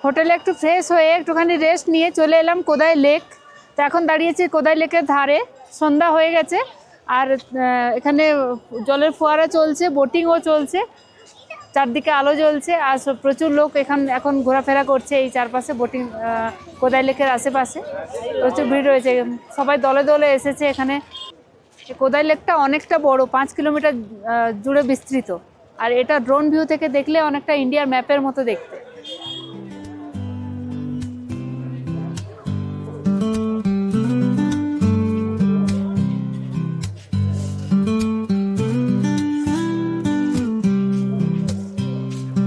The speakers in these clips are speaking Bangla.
হোটেলে একটু ফ্রেশ হয়ে একটুখানি রেস্ট নিয়ে চলে এলাম কোদাই লেক। তো এখন দাঁড়িয়েছি কোদাই লেকের ধারে, সন্ধ্যা হয়ে গেছে আর এখানে জলের ফোয়ারা চলছে, বোটিংও চলছে, চারদিকে আলো জ্বলছে আর প্রচুর লোক এখন ঘোরাফেরা করছে এই চারপাশে, বোটিং কোদাই লেকের আশেপাশে প্রচুর ভিড় রয়েছে, সবাই দলে দলে এসেছে এখানে। কোদাই লেকটা অনেকটা বড়, 5 কিলোমিটার জুড়ে বিস্তৃত, আর এটা ড্রোন ভিউ থেকে দেখলে অনেকটা ইন্ডিয়ার ম্যাপের মতো দেখতে।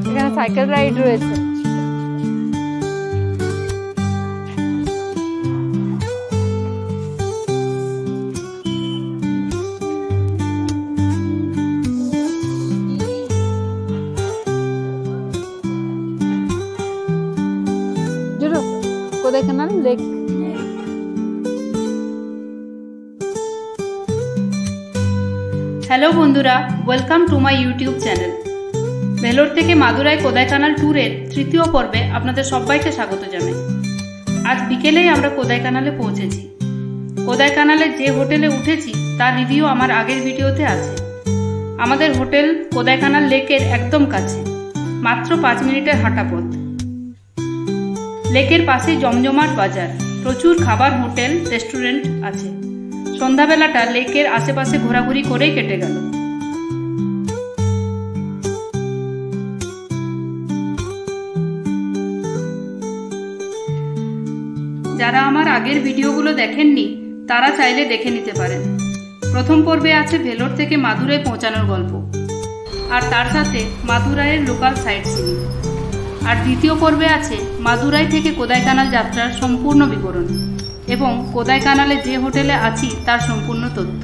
এখানে সাইকেল রাইড রয়েছে। কোদাইকানাল লেক। হ্যালো বন্ধুরা, welcome to my YouTube channel. Vellore থেকে মাদুরাই কোদাইকানাল ট্যুরের তৃতীয় পর্বে আপনাদের সবাইকে স্বাগত জানাই। আজ বিকেলেই আমরা কোদাইকানালে পৌঁছেছি। কোদাইকানালে যে হোটেলে উঠেছি তার রিভিউ আমার আগের ভিডিওতে আছে। আমাদের হোটেল কোদাইকানাল লেকের একদম কাছে, মাত্র 5 মিনিটের হাঁটা পথ। লেকের পাশে জমজমাট বাজার, প্রচুর খাবার, হোটেল, রেস্টুরেন্ট আছে। সন্ধ্যাবেলাটা লেকের আশেপাশে ঘোরাঘুরি করেই কেটে গেল। যারা আমার আগের ভিডিওগুলো দেখেননি তারা চাইলে দেখে নিতে পারেন। প্রথম পর্বে আছে ভেলোর থেকে মাদুরাই পৌঁছানোর গল্প, আর তার সাথে মাদুরাইয়ের লোকাল সাইট সিইং। আর দ্বিতীয় পর্বে আছে মাদুরাই থেকে কোদাইকানাল যাত্রার সম্পূর্ণ বিবরণ এবং কোদাইকানালে যে হোটেলে আছি তার সম্পূর্ণ তথ্য।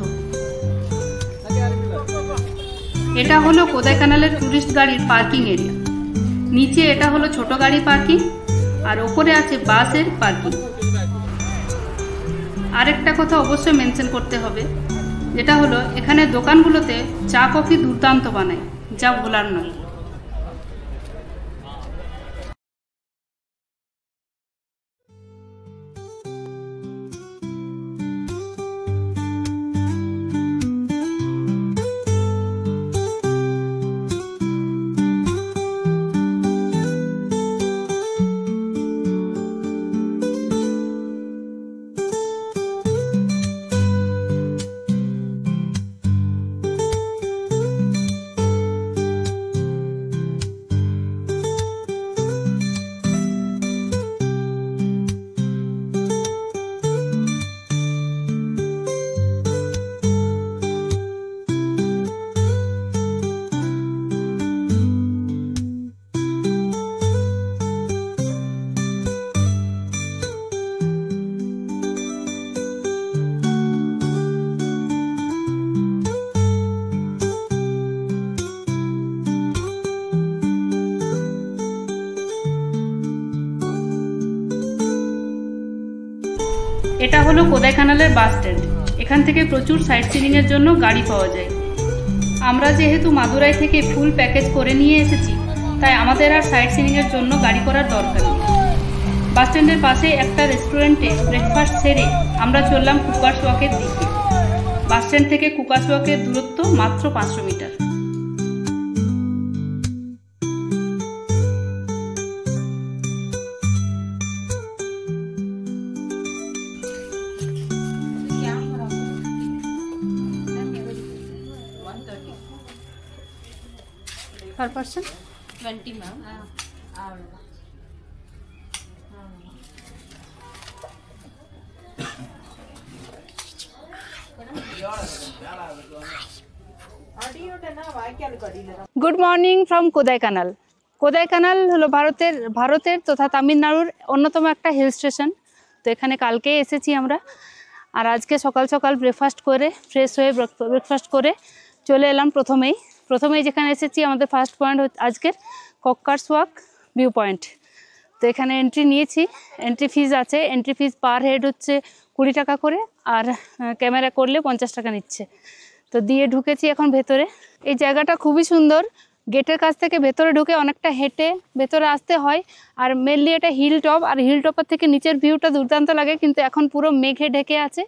এটা হলো কোদাইকানালের টুরিস্ট গাড়ির পার্কিং এরিয়া। নিচে এটা হলো ছোট গাড়ি পার্কিং, আর ওপরে আছে বাসের পার্কিং। আরেকটা কথা অবশ্যই মেনশন করতে হবে, যেটা হলো এখানে দোকানগুলোতে চা কফি দুর্দান্ত বানায়, যা ভোলার নয়। এটা হলো কোদাইকানালের বাস স্ট্যান্ড। এখান থেকে প্রচুর সাইট সিইং এর জন্য গাড়ি পাওয়া যায়। আমরা যেহেতু মাদুরাই থেকে ফুল প্যাকেজ করে নিয়ে এসেছি, তাই আমাদের আর সাইট সিইং এর জন্য গাড়ি করার দরকার নেই। বাস স্ট্যান্ডের পাশে একটা রেস্টুরেন্টে ব্রেকফাস্ট সেরে আমরা চললাম কুকার্স ওয়াকের দিকে। বাস স্ট্যান্ড থেকে কুকার্স ওয়াকের দূরত্ব মাত্র 500 মিটার। Per person 20 ma'am. Good morning from Kodaikanal. Kodaikanal হলো ভারতের তথা তামিলনাড়ুর অন্যতম একটা হিল স্টেশন। তো এখানে কালকে এসেছি আমরা, আর আজকে সকাল সকাল ব্রেকফাস্ট করে ফ্রেশ হয়ে ব্রেকফাস্ট করে চলে এলাম প্রথমেই যেখানে এসেছি আমাদের ফার্স্ট পয়েন্ট আজকের কুকার্স ওয়াক ভিউ পয়েন্ট। তো এখানে এন্ট্রি নিয়েছি, এন্ট্রি ফিজ আছে। এন্ট্রি ফিজ পার হেড হচ্ছে 20 টাকা করে, আর ক্যামেরা করলে 50 টাকা নিচ্ছে। তো দিয়ে ঢুকেছি এখন ভেতরে। এই জায়গাটা খুবই সুন্দর, গেটের কাছ থেকে ভেতরে ঢুকে অনেকটা হেঁটে ভেতরে আসতে হয়। আর মেনলি এটা হিল টপ, আর হিল টপের থেকে নিচের ভিউটা দুর্দান্ত লাগে, কিন্তু এখন পুরো মেঘে ঢেকে আছে,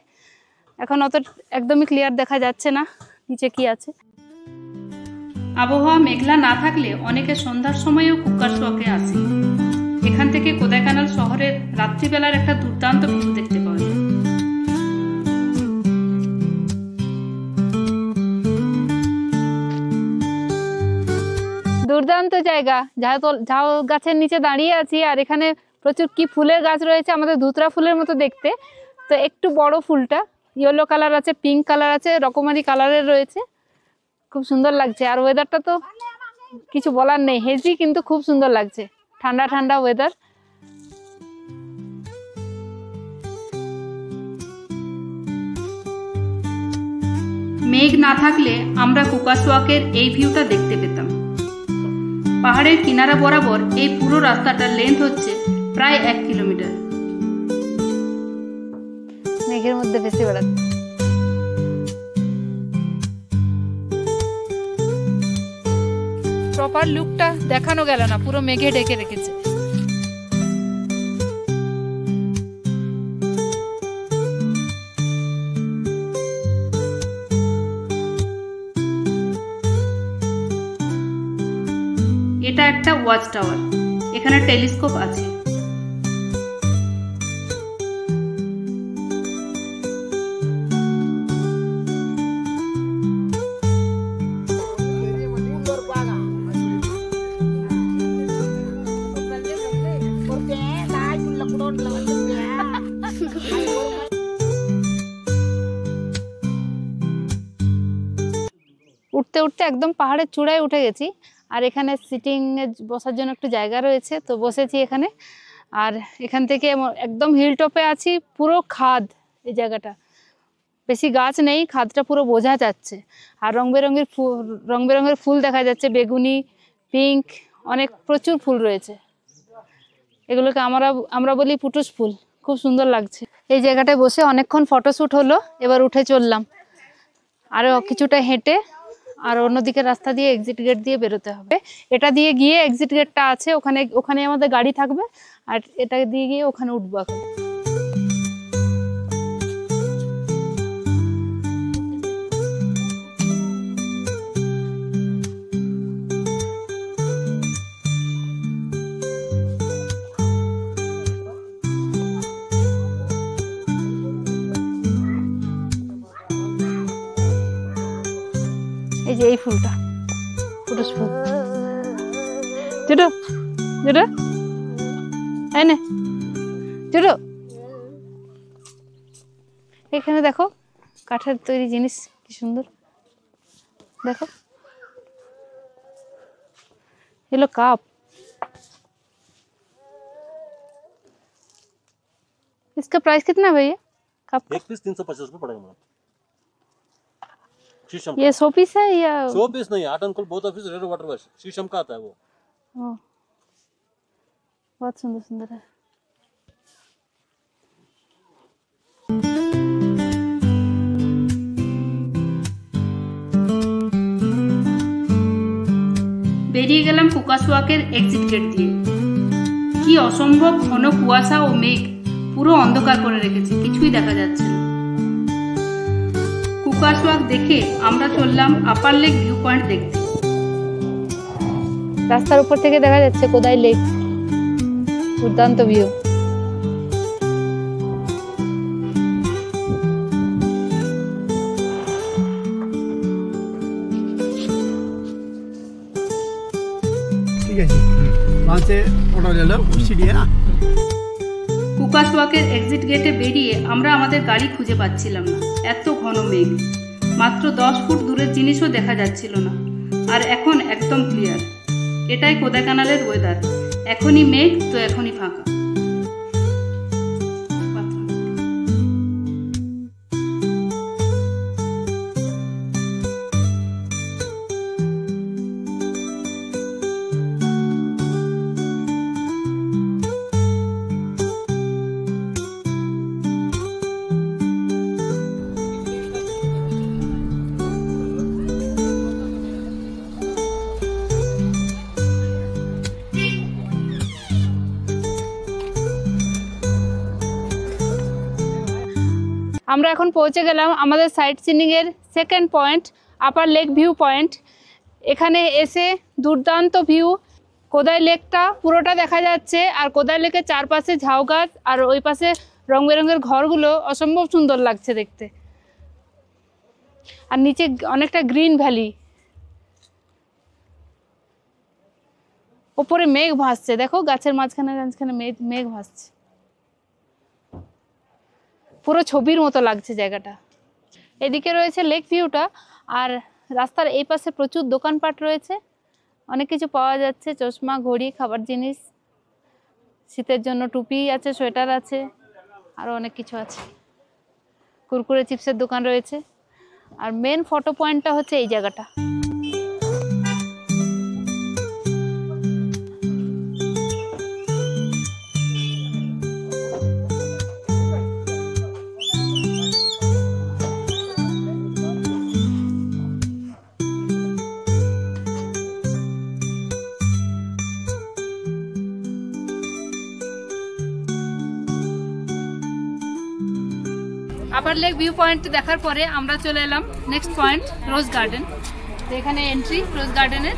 এখন অত একদমই ক্লিয়ার দেখা যাচ্ছে না নিচে কি আছে। আবহাওয়া মেঘলা না থাকলে অনেকে সন্ধ্যার সময়ও কুকারসুয়াকে আসে। এখান থেকে কোদাইকানাল শহরের রাত্রিবেলার একটা দুর্দান্ত ভিউ দেখতে পাওয়া যায়। দুর্দান্ত জায়গা, ঝাউ গাছের নিচে দাঁড়িয়ে আছি, আর এখানে প্রচুর কি ফুলের গাছ রয়েছে, আমাদের ধুতরা ফুলের মতো দেখতে। তো একটু বড় ফুলটা ইয়েলো কালার আছে, পিঙ্ক কালার আছে, রকমারি কালারের রয়েছে, খুব সুন্দর লাগছে। আর ওয়েদারটা তো কিছু বলার নেই, হেজি, কিন্তু খুব সুন্দর লাগছে, ঠান্ডা ঠান্ডা ওয়েদার। মেঘ না থাকলে আমরা কুকারসুয়াকের এই ভিউটা দেখতে পেতাম। পাহাড়ের কিনারা বরাবর এই পুরো রাস্তাটার লেন্থ হচ্ছে প্রায় 1 কিলোমিটার। মেঘের মধ্যে ভেসে বেড়াচ্ছে। প্রপার লুকটা দেখানো গেল না, পুরো মেঘে ঢেকে রেখেছে। এটা একটা ওয়াচ টাওয়ার, এখানে টেলিস্কোপ আছে। উঠতে উঠতে একদম পাহাড়ের চূড়ায় উঠে গেছি, আর এখানে সিটিং এ বসার জন্য একটু জায়গা রয়েছে, তো বসেছি এখানে। আর এখান থেকে একদম হিল টপে আছি, পুরো খাদ এই জায়গাটা, বেশি গাছ নেই, খাদটা পুরো বোঝা যাচ্ছে। আর রং বেরঙের ফুল দেখা যাচ্ছে, বেগুনি, পিঙ্ক, অনেক প্রচুর ফুল রয়েছে। এগুলোকে আমরা বলি পুটুস ফুল, খুব সুন্দর লাগছে। এই জায়গাটায় বসে অনেকক্ষণ ফটোশ্যুট হলো, এবার উঠে চললাম আরও কিছুটা হেঁটে, আর অন্যদিকে রাস্তা দিয়ে এক্সিট গেট দিয়ে বেরোতে হবে। এটা দিয়ে গিয়ে এক্সিট গেটটা আছে, ওখানে আমাদের গাড়ি থাকবে, আর এটা দিয়ে গিয়ে ওখানে উঠবো এখন। এই যে এই ফুলটা, পুটুস ফুল, জুটো জুটো এই নে জুটো। এখানে দেখো কাঠের তৈরি জিনিস কি সুন্দর, देखो ये लो कप। इसका प्राइस कितना है भैया कप? एक पीस 350 रुपए पड़ेगा मैडम। शीशम ये 100 पीस है या 100 पीस नहीं, आर्ट एंड कल बहुत ऑफिस रेड वाटर वॉश शीशम का आता है वो। बहुत सुंदर सुंदर है। বেরিয়ে গেলাম কুকাসওয়াকের এক্সিট গেট দিয়ে। কি অসম্ভব ঘন কুয়াশা ও মেঘ পুরো অন্ধকার করে রেখেছে, কিছুই দেখা যাচ্ছে না। কুকাসওয়াক দেখে আমরা চললাম আপার লেক ভিউ পয়েন্ট দেখতে। রাস্তার উপর থেকে দেখা যাচ্ছে কোদাই লেক, দুর্দান্ত ভিউ। কুকাসওয়াকের এক্সিট গেটে বেরিয়ে আমরা আমাদের গাড়ি খুঁজে পাচ্ছিলাম না, এত ঘন মেঘ। মাত্র 10 ফুট দূরের জিনিসও দেখা যাচ্ছিল না। আর এখন একদম ক্লিয়ার। এটাই কোদাইকানালের ওয়েদার, এখনই মেঘ তো এখনই ফাঁকা। আমরা এখন পৌঁছে গেলাম আমাদের সাইট সিনিংয়ের সেকেন্ড পয়েন্ট, আপার লেক ভিউ পয়েন্ট। এখানে এসে দুর্দান্ত ভিউ, কোদাই লেকটা পুরোটা দেখা যাচ্ছে, আর কোদাই লেকের চারপাশে ঝাউ গাছ আর ওই পাশে রং বেরঙের ঘরগুলো অসম্ভব সুন্দর লাগছে দেখতে। আর নিচে অনেকটা গ্রিন ভ্যালি, ওপরে মেঘ ভাসছে, দেখো গাছের মাঝখানে মাঝখানে মেঘ ভাসছে, পুরো ছবির মতো লাগছে জায়গাটা। এদিকে রয়েছে লেক ভিউটা, আর রাস্তার এই পাশে প্রচুর দোকানপাট রয়েছে, অনেক কিছু পাওয়া যাচ্ছে, চশমা, ঘড়ি, খাবার জিনিস, শীতের জন্য টুপি আছে, সোয়েটার আছে, আরও অনেক কিছু আছে। কুরকুরে চিপসের দোকান রয়েছে। আর মেন ফটো পয়েন্টটা হচ্ছে এই জায়গাটা। আপার লেক ভিউ পয়েন্ট দেখার পরে আমরা চলে এলাম নেক্সট পয়েন্ট, রোজ গার্ডেন। তো এখানে এন্ট্রি রোজ গার্ডেনের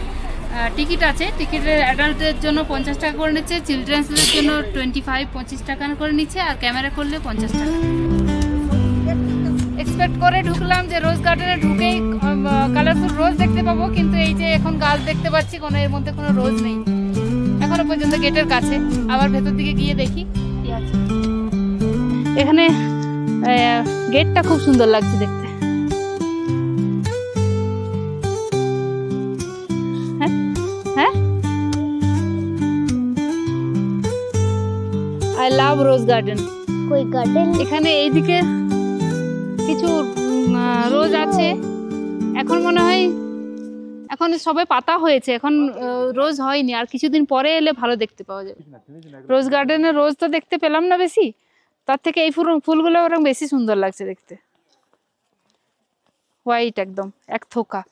টিকিট আছে। টিকিটের অ্যাডাল্টের জন্য 50 টাকা করে নিচ্ছে, চিলড্রেন্সদের জন্য 25 টাকা করে নিচ্ছে, আর ক্যামেরা করলে 50 টাকা। এক্সপেক্ট করে ঢুকলাম যে রোজ গার্ডেনে ঢুকেই কালারফুল রোজ দেখতে পাবো, কিন্তু এই যে এখন গাছ দেখতে পাচ্ছি কোনো এর মধ্যে কোনো রোজ নেই এখনো পর্যন্ত গেটের কাছে। আবার ভেতর দিকে গিয়ে দেখি কি আছে। এখানে গেটটা খুব সুন্দর লাগছে দেখতে। হ্যাঁ, আই লাভ রোজ গার্ডেন। कोई गार्डन এখানে এইদিকে কিছু রোজ আছে, এখন মনে হয় এখন সবে পাতা হয়েছে, এখন রোজ হয়নি, আর কিছুদিন পরে এলে ভালো দেখতে পাওয়া যাবে। রোজ গার্ডেনে রোজ তো দেখতে পেলাম না বেশি, তার থেকে এই ফুলগুলো ওরকম বেশি সুন্দর লাগছে দেখতে, হোয়াইট একদম এক থোকা।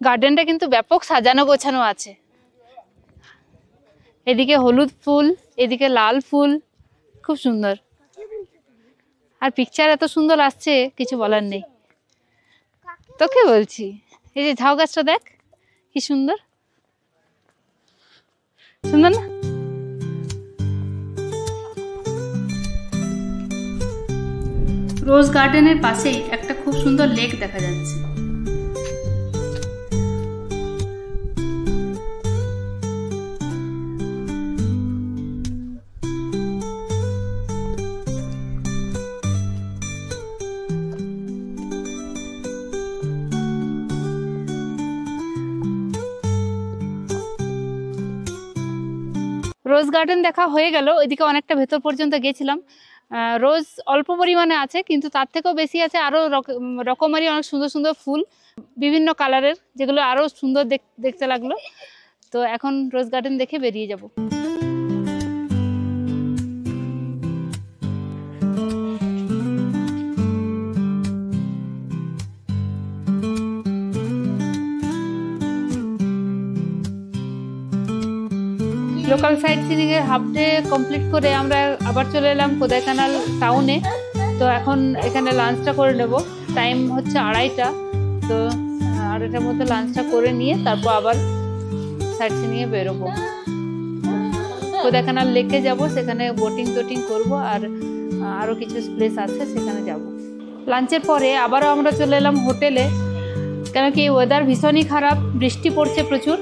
গার্ডেনটা কিন্তু ব্যাপক সাজানো গোছানো আছে, এদিকে হলুদ ফুল, এদিকে লাল ফুল, খুব সুন্দর। আর পিকচার এত সুন্দর আসছে কিছু বলার নেই। তোকে বলছি, এই যে ঝাউ গাছটা দেখ কি সুন্দর, সুন্দর না? রোজ গার্ডেনের পাশেই একটা খুব সুন্দর লেক দেখা যাচ্ছে। রোজ গার্ডেন দেখা হয়ে গেল, ওইদিকে অনেকটা ভেতর পর্যন্ত গেছিলাম। রোজ অল্প পরিমাণে আছে, কিন্তু তার থেকেও বেশি আছে আরও রকমারি অনেক সুন্দর সুন্দর ফুল, বিভিন্ন কালারের, যেগুলো আরও সুন্দর দেখতে লাগলো। তো এখন রোজ গার্ডেন দেখে বেরিয়ে যাব। লোকাল সাইট সিনিং এর হাফ ডে কমপ্লিট করে আমরা আবার চলে এলাম কোদাইকানাল টাউনে। তো এখন এখানে লাঞ্চটা করে নেব, টাইম হচ্ছে 2:30, তো 2:30টার মধ্যে লাঞ্চটা করে নিয়ে তারপর আবার সাইট সিনিং এ বেরোবো। কোদাইকানাল লেকে যাব, সেখানে বোটিং টোটিং করবো, আর আরও কিছু প্লেস আছে সেখানে যাব। লাঞ্চের পরে আবারও আমরা চলে এলাম হোটেলে, কেন কি ওয়েদার ভীষণই খারাপ, বৃষ্টি পড়ছে প্রচুর,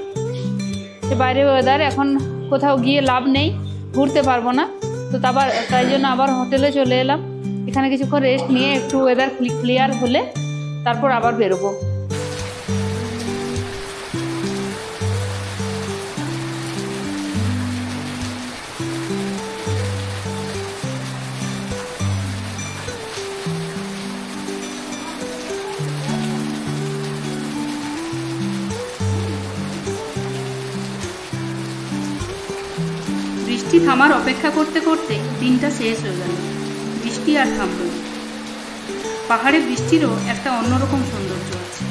বাইরে ওয়েদার, এখন কোথাও গিয়ে লাভ নেই, ঘুরতে পারবো না। তো তাই জন্য আবার হোটেলে চলে এলাম। এখানে কিছুক্ষণ রেস্ট নিয়ে একটু ওয়েদার ক্লিয়ার হলে তারপর আবার বেরোবো। বৃষ্টি থামার অপেক্ষা করতে করতে দিনটা শেষ হয়ে গেল। বৃষ্টি আর থামল না। পাহাড়ে বৃষ্টিরও একটা অন্যরকম সৌন্দর্য আছে।